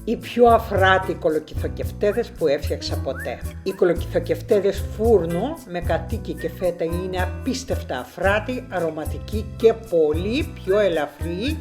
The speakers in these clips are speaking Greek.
Οι πιο αφράτοι κολοκυθοκευτέδες που έφτιαξα ποτέ. Οι κολοκυθοκευτέδες φούρνο με κατοίκι και φέτα είναι απίστευτα αφράτοι, αρωματικοί και πολύ πιο ελαφροί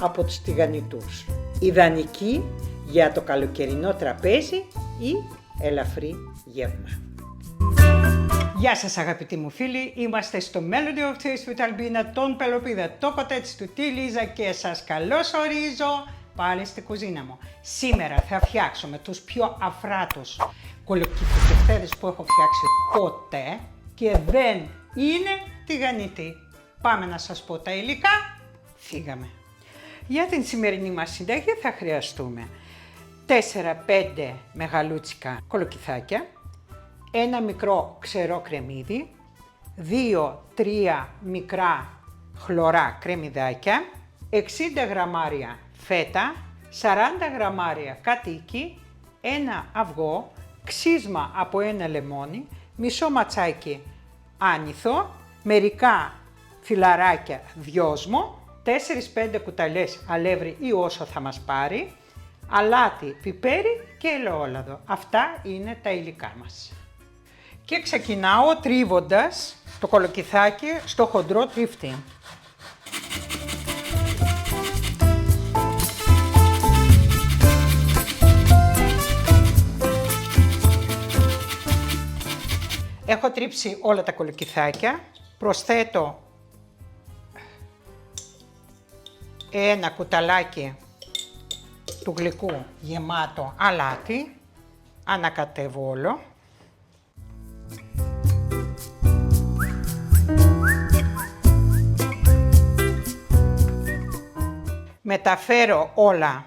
από τους τηγανιτούς. Ιδανικοί για το καλοκαιρινό τραπέζι ή ελαφρύ γεύμα. Γεια σας αγαπητοί μου φίλοι, είμαστε στο Melody of Taste with Albina, τον Πελοπίδα, το κοτέτσι του Τη Λίζα και σας καλωσορίζω πάλι στη κουζίνα μου. Σήμερα θα φτιάξουμε τους πιο αφράτους κολοκυθοκευτέδες που έχω φτιάξει ποτέ και δεν είναι τηγανιτοί. Πάμε να σας πω τα υλικά, φύγαμε. Για την σημερινή μας συνταγή θα χρειαστούμε 4-5 μεγαλούτσικα κολοκυθάκια, ένα μικρό ξερό κρεμμύδι, 2-3 μικρά χλωρά κρεμμυδάκια, 60 γραμμάρια φέτα, 40 γραμμάρια κατοίκι, ένα αυγό, ξύσμα από ένα λεμόνι, μισό ματσάκι άνηθο, μερικά φιλαράκια δυόσμο, 4-5 κουταλιές αλεύρι ή όσο θα μας πάρει, αλάτι, πιπέρι και ελαιόλαδο. Αυτά είναι τα υλικά μας. Και ξεκινάω τρίβοντας το κολοκυθάκι στο χοντρό τρίφτη. Έχω τρίψει όλα τα κολοκυθάκια, προσθέτω ένα κουταλάκι του γλυκού γεμάτο αλάτι, ανακατεύω όλο. Μεταφέρω όλα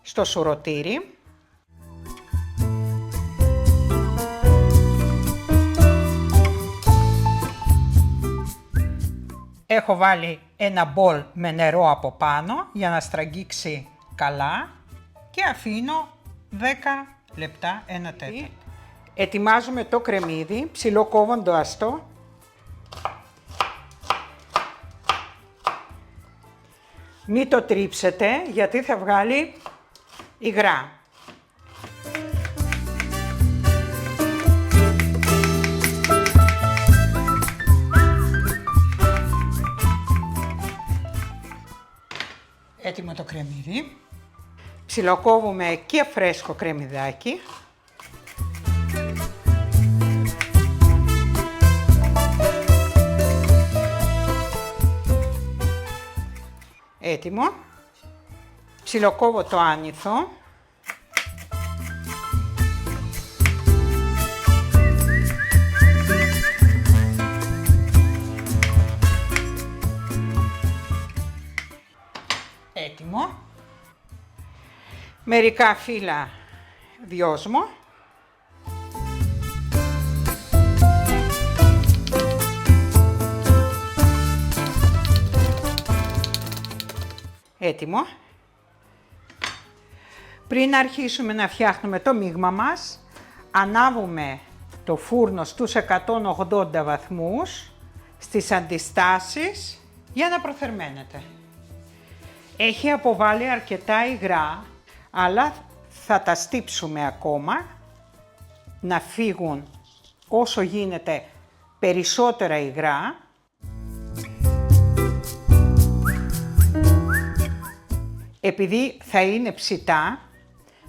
στο σουρωτήρι. Έχω βάλει ένα μπολ με νερό από πάνω για να στραγγίξει καλά και αφήνω 10 λεπτά, ένα τέταρτο. Ετοιμάζουμε το κρεμμύδι, ψιλοκόβοντας το. Μην το τρίψετε γιατί θα βγάλει υγρά. Έτοιμο το κρεμμύδι. Ψιλοκόβουμε και φρέσκο κρεμμυδάκι. Έτοιμο. Ψιλοκόβω το άνηθο. Έτοιμο. Μερικά φύλλα δυόσμο. Έτοιμο. Πριν αρχίσουμε να φτιάχνουμε το μείγμα μας, ανάβουμε το φούρνο στους 180 βαθμούς, στις αντιστάσεις, για να προθερμαίνεται. Έχει αποβάλει αρκετά υγρά, αλλά θα τα στύψουμε ακόμα, να φύγουν όσο γίνεται περισσότερα υγρά. Επειδή θα είναι ψητά,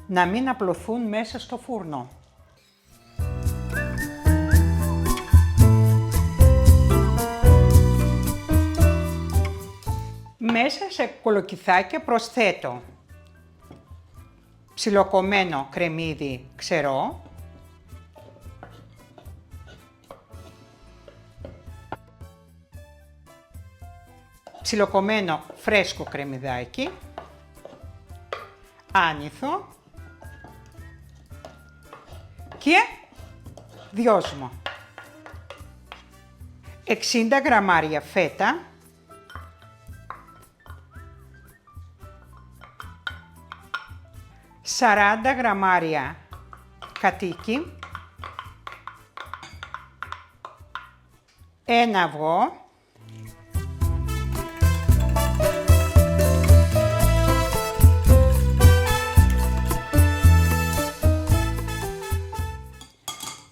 να μην απλωθούν μέσα στο φούρνο. Μέσα σε κολοκυθάκια προσθέτω ψιλοκομμένο κρεμμύδι ξερό, ψιλοκομμένο φρέσκο κρεμμυδάκι, άνηθο και δυόσμο. 60 γραμμάρια φέτα, 40 γραμμάρια κατοίκι, ένα αυγό,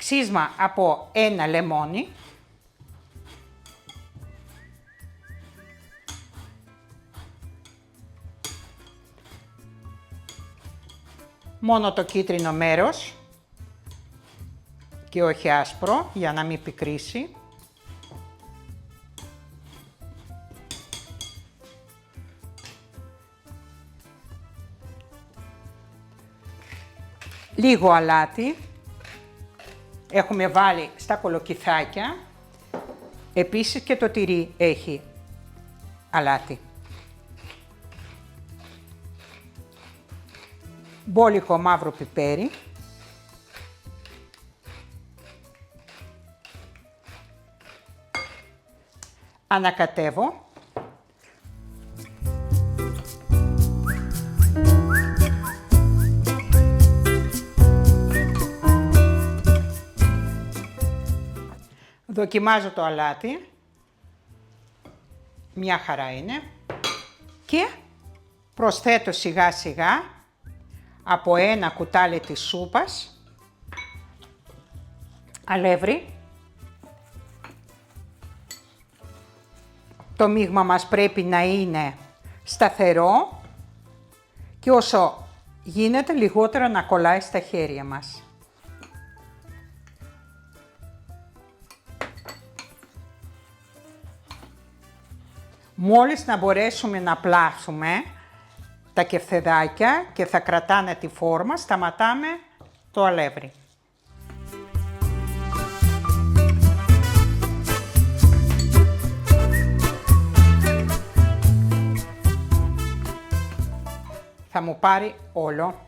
Ψήσμα από 1 λεμόνι. Μόνο το κίτρινο μέρος και όχι άσπρο για να μην πικρίσει. Λίγο αλάτι. Έχουμε βάλει στα κολοκυθάκια. Επίσης και το τυρί έχει αλάτι. Μπόλικο μαύρο πιπέρι. Ανακατεύω. Δοκιμάζω το αλάτι. Μια χαρά είναι. Και προσθέτω σιγά σιγά από 1 κουτάλι της σούπας αλεύρι. Το μείγμα μας πρέπει να είναι σταθερό και όσο γίνεται λιγότερο να κολλάει στα χέρια μας. Μόλις να μπορέσουμε να πλάσουμε τα κεφτεδάκια και θα κρατάνε τη φόρμα, σταματάμε το αλεύρι. Θα μου πάρει όλο.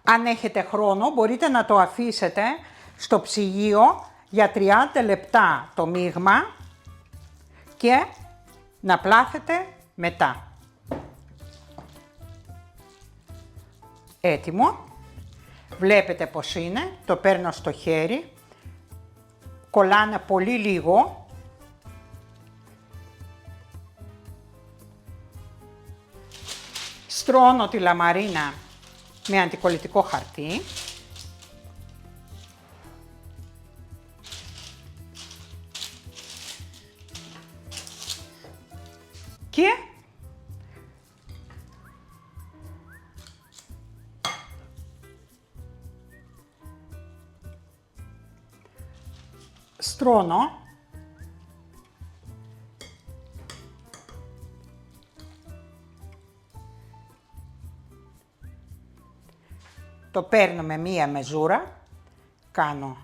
Αν έχετε χρόνο, μπορείτε να το αφήσετε στο ψυγείο για 30 λεπτά το μείγμα και να πλάθετε μετά. Έτοιμο. Βλέπετε πως είναι. Το παίρνω στο χέρι. Κολλάνε πολύ λίγο. Στρώνω τη λαμαρίνα με αντικολλητικό χαρτί. Και στρώνω το παίρνω με μία μεζούρα, κάνω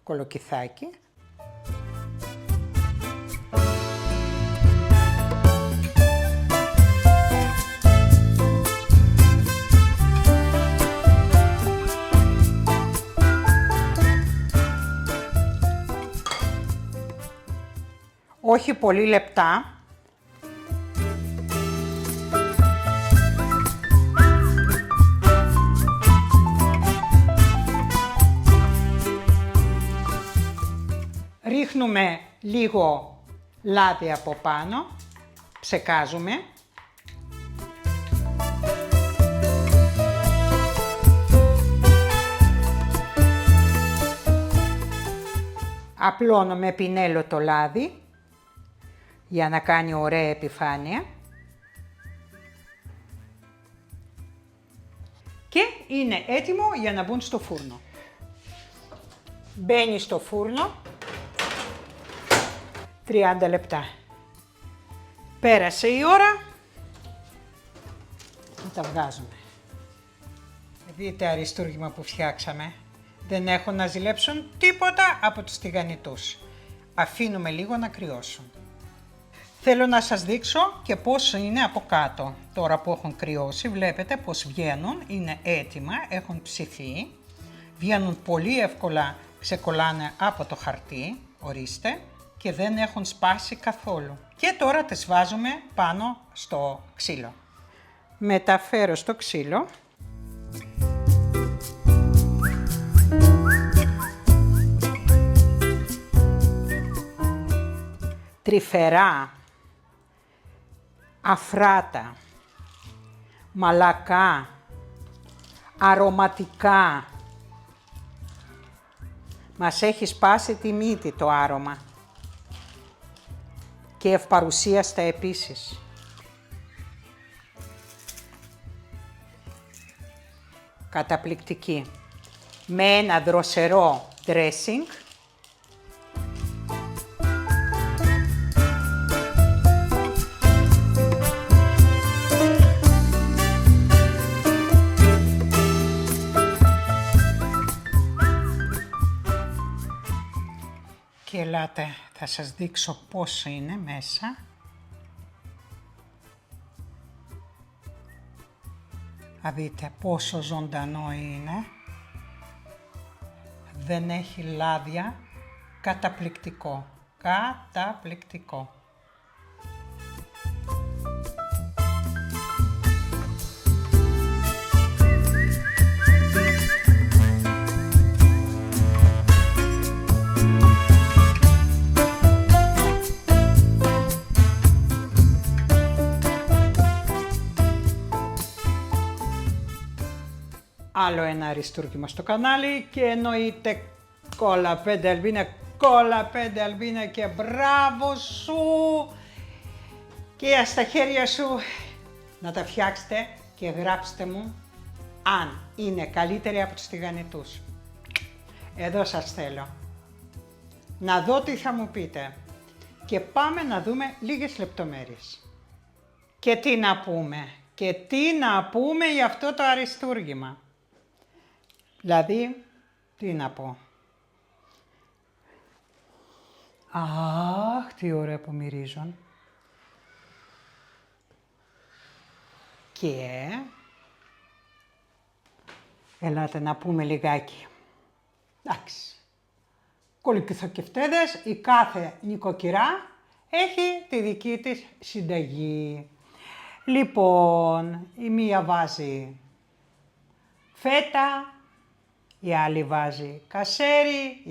κολοκυθάκι. Όχι πολύ λεπτά. Ρίχνουμε λίγο λάδι από πάνω, ψεκάζουμε. Απλώνω με πινέλο το λάδι για να κάνει ωραία επιφάνεια. Και είναι έτοιμο για να μπουν στο φούρνο. Μπαίνει στο φούρνο 30 λεπτά. Πέρασε η ώρα. Τα βγάζουμε. Δείτε αριστούργημα που φτιάξαμε. Δεν έχουν να ζηλέψουν τίποτα από τους τηγανιτούς. Αφήνουμε λίγο να κρυώσουν. Θέλω να σας δείξω και πώς είναι από κάτω. Τώρα που έχουν κρυώσει, βλέπετε πως βγαίνουν, είναι έτοιμα, έχουν ψηθεί. Βγαίνουν πολύ εύκολα, ξεκολλάνε από το χαρτί, ορίστε, και δεν έχουν σπάσει καθόλου. Και τώρα τις βάζουμε πάνω στο ξύλο. Μεταφέρω στο ξύλο. Τρυφερά αφράτα, μαλακά, αρωματικά. Μας έχει σπάσει τη μύτη το άρωμα. Και ευπαρουσίαστα επίσης. Καταπληκτική. Με ένα δροσερό dressing. Και ελάτε, θα σας δείξω πόσο είναι μέσα. Θα δείτε πόσο ζωντανό είναι. Δεν έχει λάδια. Καταπληκτικό. Καταπληκτικό. Άλλο ένα αριστούργημα στο κανάλι και εννοείται κόλλα 5 Αλβίνα, κόλλα 5 Αλβίνα και μπράβο σου και στα χέρια σου να τα φτιάξετε και γράψτε μου αν είναι καλύτερη από τους τηγανιτούς. Εδώ σας θέλω. Να δω τι θα μου πείτε και πάμε να δούμε λίγες λεπτομέρειες. Και τι να πούμε για αυτό το αριστούργημα. Δηλαδή, τι να πω. Αχ, τι ωραία που μυρίζουν. Και ελάτε να πούμε λιγάκι. Εντάξει. Κολοκυθοκευτέδες, η κάθε νοικοκυρά έχει τη δική της συνταγή. Λοιπόν, η μία βάζει φέτα, η άλλη βάζει κασέρι,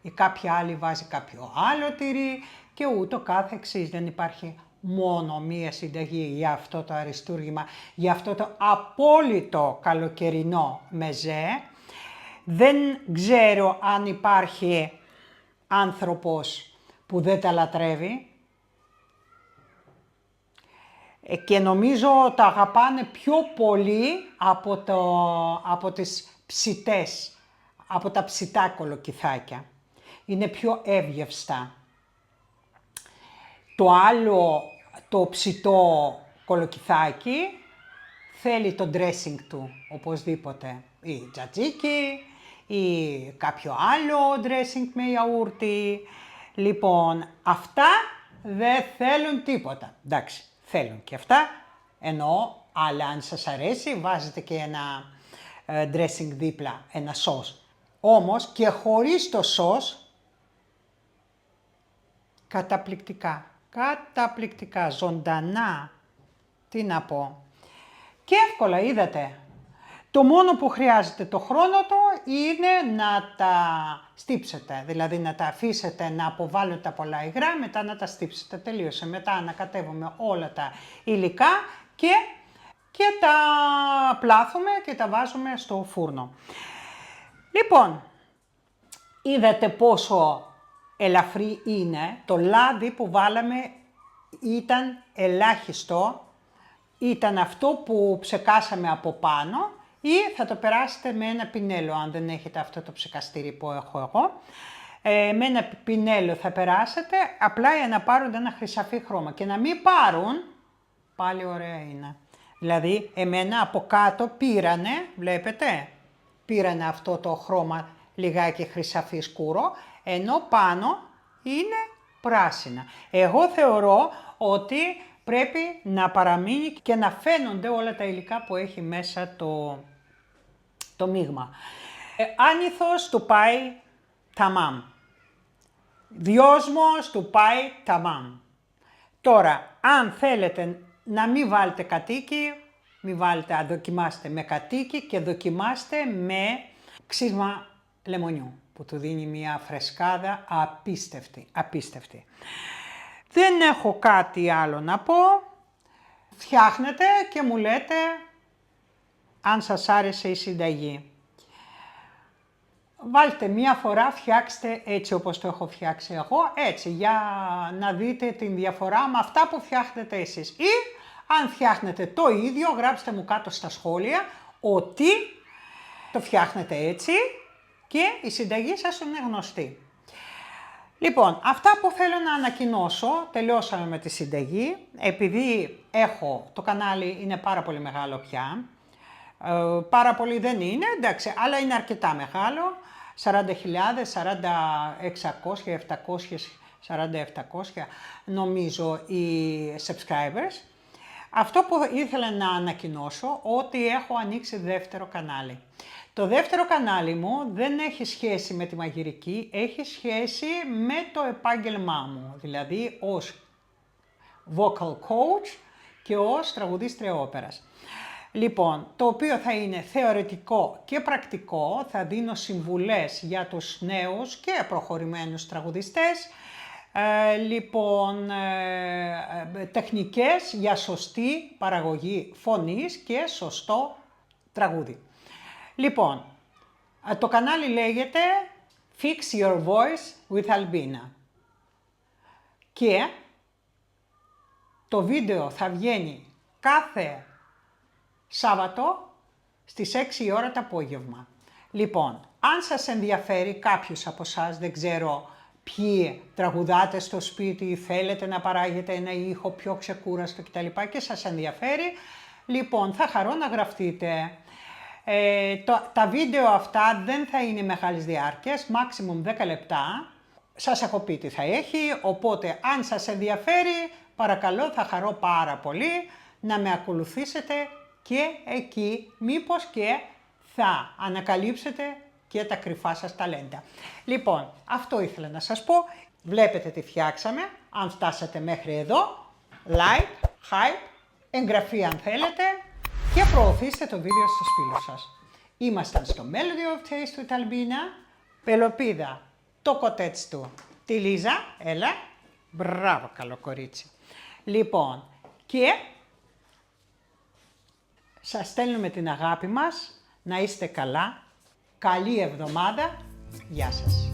η κάποια άλλη βάζει κάποιο άλλο τυρί και ούτω κάθε εξής. Δεν υπάρχει μόνο μία συνταγή για αυτό το αριστούργημα, για αυτό το απόλυτο καλοκαιρινό μεζέ. Δεν ξέρω αν υπάρχει άνθρωπος που δεν τα λατρεύει και νομίζω τα αγαπάνε πιο πολύ από τις ψητές, από τα ψητά κολοκυθάκια. Είναι πιο εύγευστα. Το άλλο, το ψητό κολοκυθάκι, θέλει το dressing του, οπωσδήποτε. Ή τζατζίκι, ή κάποιο άλλο dressing με γιαούρτι. Λοιπόν, αυτά δεν θέλουν τίποτα. Εντάξει, θέλουν και αυτά, εννοώ, αλλά αν σας αρέσει, βάζετε και ένα dressing δίπλα, ένα σως. Όμως και χωρίς το σως, καταπληκτικά, ζωντανά, τι να πω. Και εύκολα, είδατε. Το μόνο που χρειάζεται το χρόνο του είναι να τα στύψετε, δηλαδή να τα αφήσετε να αποβάλουν τα πολλά υγρά, μετά να τα στύψετε, τελείωσε. Μετά ανακατεύουμε όλα τα υλικά και τα πλάθουμε και τα βάζουμε στο φούρνο. Λοιπόν, είδατε πόσο ελαφρύ είναι, το λάδι που βάλαμε ήταν ελάχιστο, ήταν αυτό που ψεκάσαμε από πάνω ή θα το περάσετε με ένα πινέλο, αν δεν έχετε αυτό το ψεκαστήρι που έχω εγώ. Με ένα πινέλο θα περάσετε, απλά για να πάρουν ένα χρυσαφί χρώμα και να μην πάρουν, πάλι ωραία είναι. Δηλαδή, εμένα από κάτω πήρανε, βλέπετε, πήρανε αυτό το χρώμα λιγάκι χρυσαφί σκούρο, ενώ πάνω είναι πράσινα. Εγώ θεωρώ ότι πρέπει να παραμείνει και να φαίνονται όλα τα υλικά που έχει μέσα το μείγμα. Άνηθος του πάει ταμάμ. Δυόσμος του πάει ταμάμ. Τώρα, αν θέλετε να μην βάλετε κατοίκι, μην βάλετε, δοκιμάστε με κατοίκι και δοκιμάστε με ξύσμα λεμονιού, που του δίνει μια φρεσκάδα απίστευτη. Δεν έχω κάτι άλλο να πω. Φτιάχνετε και μου λέτε αν σας άρεσε η συνταγή. Βάλτε μία φορά, φτιάξτε έτσι όπως το έχω φτιάξει εγώ, έτσι, για να δείτε την διαφορά με αυτά που φτιάχνετε εσείς. Ή αν φτιάχνετε το ίδιο, γράψτε μου κάτω στα σχόλια ότι το φτιάχνετε έτσι και η συνταγή σας είναι γνωστή. Λοιπόν, αυτά που θέλω να ανακοινώσω, τελειώσαμε με τη συνταγή, επειδή το κανάλι είναι πάρα πολύ μεγάλο πια, πάρα πολύ δεν είναι, εντάξει, αλλά είναι αρκετά μεγάλο, 40.000, 40.700 νομίζω οι subscribers. Αυτό που ήθελα να ανακοινώσω, ότι έχω ανοίξει δεύτερο κανάλι. Το δεύτερο κανάλι μου δεν έχει σχέση με τη μαγειρική, έχει σχέση με το επάγγελμά μου, δηλαδή ως vocal coach και ως τραγουδίστρια όπερας. Λοιπόν, το οποίο θα είναι θεωρητικό και πρακτικό, θα δίνω συμβουλές για τους νέους και προχωρημένους τραγουδιστές, τεχνικές για σωστή παραγωγή φωνής και σωστό τραγούδι. Λοιπόν, το κανάλι λέγεται Fix Your Voice with Albina και το βίντεο θα βγαίνει κάθε Σάββατο στις 6 η ώρα το απόγευμα. Λοιπόν, αν σας ενδιαφέρει κάποιος από εσάς, δεν ξέρω ποιοι τραγουδάτε στο σπίτι, θέλετε να παράγετε ένα ήχο πιο ξεκούραστο κτλ. Και σας ενδιαφέρει, λοιπόν, θα χαρώ να γραφτείτε. Τα βίντεο αυτά δεν θα είναι μεγάλης διάρκειας, maximum 10 λεπτά. Σας έχω πει τι θα έχει, οπότε αν σας ενδιαφέρει, παρακαλώ, θα χαρώ πάρα πολύ να με ακολουθήσετε και εκεί, μήπως και θα ανακαλύψετε και τα κρυφά σας ταλέντα. Λοιπόν, αυτό ήθελα να σας πω. Βλέπετε τι φτιάξαμε. Αν φτάσατε μέχρι εδώ, like, hype, εγγραφή αν θέλετε και προωθήστε το βίντεο στους φίλους σας. Ήμασταν στο Melody of Taste with Albina. Πελοπίδα, το κοτέτσι του, τη Λίζα, έλα. Μπράβο, καλό κορίτσι. Λοιπόν, και σας στέλνουμε την αγάπη μας, να είστε καλά, καλή εβδομάδα, γεια σας.